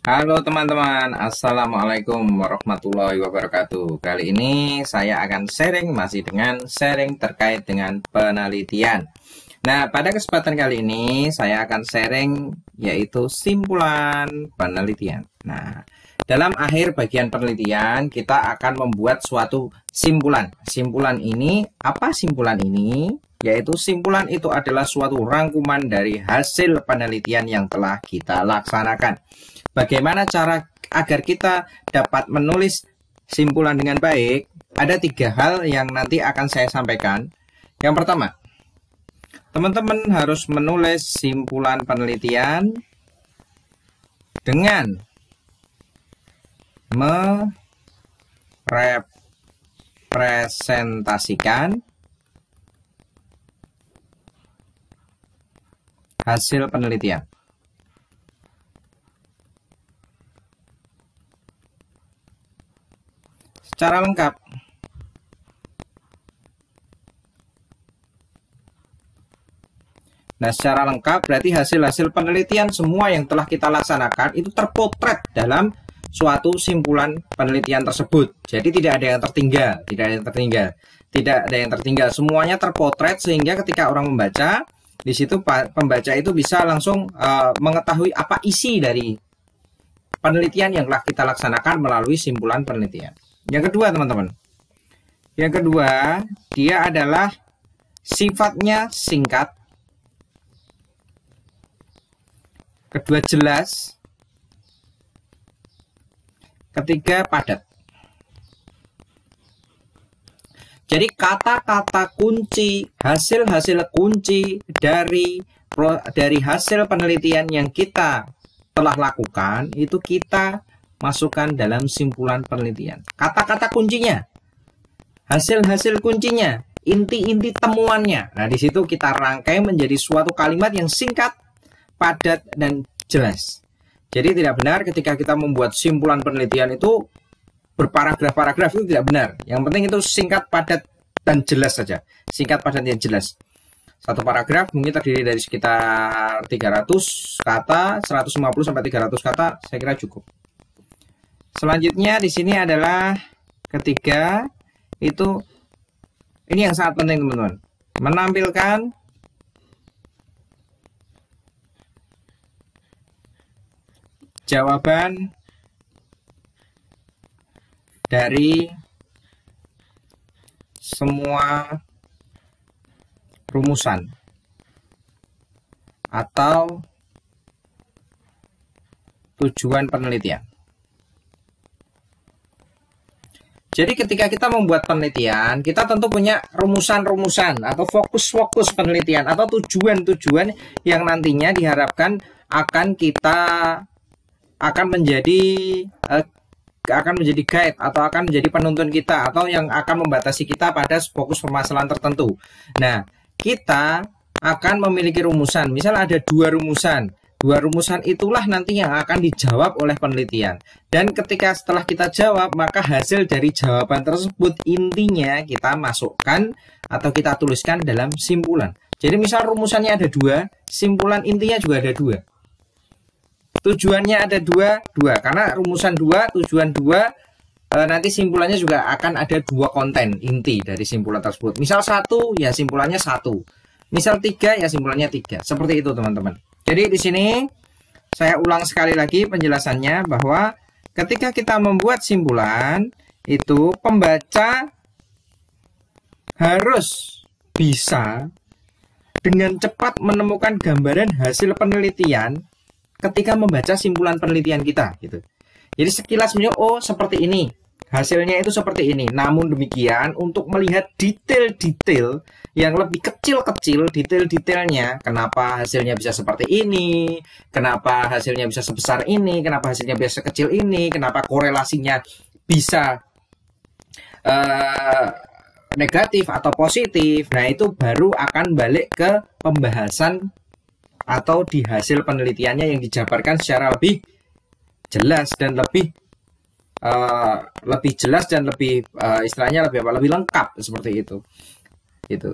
Halo teman-teman, Assalamualaikum warahmatullahi wabarakatuh. Kali ini saya akan masih dengan sharing terkait dengan penelitian. Nah, pada kesempatan kali ini saya akan sharing yaitu simpulan penelitian. Nah, dalam akhir bagian penelitian kita akan membuat suatu simpulan. Simpulan ini, apa simpulan ini? Yaitu simpulan itu adalah suatu rangkuman dari hasil penelitian yang telah kita laksanakan. Bagaimana cara agar kita dapat menulis simpulan dengan baik? Ada 3 hal yang nanti akan saya sampaikan. Yang pertama, teman-teman harus menulis simpulan penelitian dengan merepresentasikan hasil penelitian. Secara lengkap. Nah, secara lengkap berarti hasil-hasil penelitian semua yang telah kita laksanakan itu terpotret dalam suatu simpulan penelitian tersebut. Jadi tidak ada yang tertinggal, tidak ada yang tertinggal. Semuanya terpotret sehingga ketika orang membaca, di situ pembaca itu bisa langsung mengetahui apa isi dari penelitian yang telah kita laksanakan melalui simpulan penelitian. Yang kedua, teman-teman. Yang kedua, dia adalah sifatnya singkat. Kedua, jelas. Ketiga, padat. Jadi kata-kata kunci, hasil-hasil kunci dari hasil penelitian yang kita telah lakukan itu kita masukkan dalam simpulan penelitian. Kata-kata kuncinya, hasil-hasil kuncinya, inti-inti temuannya. Nah, di situ kita rangkai menjadi suatu kalimat yang singkat, padat, dan jelas. Jadi tidak benar ketika kita membuat simpulan penelitian itu berparagraf-paragraf, itu tidak benar. Yang penting itu singkat, padat, dan jelas saja. Singkat, padat, dan jelas. Satu paragraf mungkin terdiri dari sekitar 300 kata, 150 sampai 300 kata, saya kira cukup. Selanjutnya di sini adalah ketiga, itu ini yang sangat penting teman-teman. Menampilkan jawaban dari semua rumusan atau tujuan penelitian. Jadi ketika kita membuat penelitian, kita tentu punya rumusan-rumusan atau fokus-fokus penelitian atau tujuan-tujuan yang nantinya diharapkan akan menjadi guide atau akan menjadi penuntun kita atau yang akan membatasi kita pada fokus permasalahan tertentu. Nah, kita akan memiliki rumusan. Misal ada 2 rumusan. 2 rumusan itulah nanti yang akan dijawab oleh penelitian. Dan ketika setelah kita jawab, maka hasil dari jawaban tersebut intinya kita masukkan atau kita tuliskan dalam simpulan. Jadi misal rumusannya ada 2, simpulan intinya juga ada 2. Tujuannya ada 2, karena rumusan 2, tujuan 2, nanti simpulannya juga akan ada 2 konten inti dari simpulan tersebut. Misal 1, ya simpulannya 1. Misal 3, ya simpulannya 3. Seperti itu teman-teman. Jadi di sini saya ulang sekali lagi penjelasannya bahwa ketika kita membuat simpulan itu pembaca harus bisa dengan cepat menemukan gambaran hasil penelitian ketika membaca simpulan penelitian kita gitu. Jadi sekilas oh seperti ini. Hasilnya itu seperti ini. Namun demikian, untuk melihat detail-detail yang lebih kecil-kecil, detail-detailnya, kenapa hasilnya bisa seperti ini, kenapa hasilnya bisa sebesar ini, kenapa hasilnya bisa sekecil ini, kenapa korelasinya bisa negatif atau positif. Nah, itu baru akan balik ke pembahasan atau di hasil penelitiannya yang dijabarkan secara lebih jelas dan lebih jelas dan lebih istilahnya lebih lengkap seperti itu. Gitu.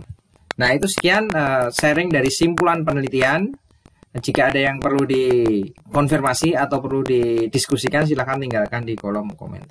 Nah, itu sekian sharing dari simpulan penelitian. Jika ada yang perlu dikonfirmasi atau perlu didiskusikan, silahkan tinggalkan di kolom komentar.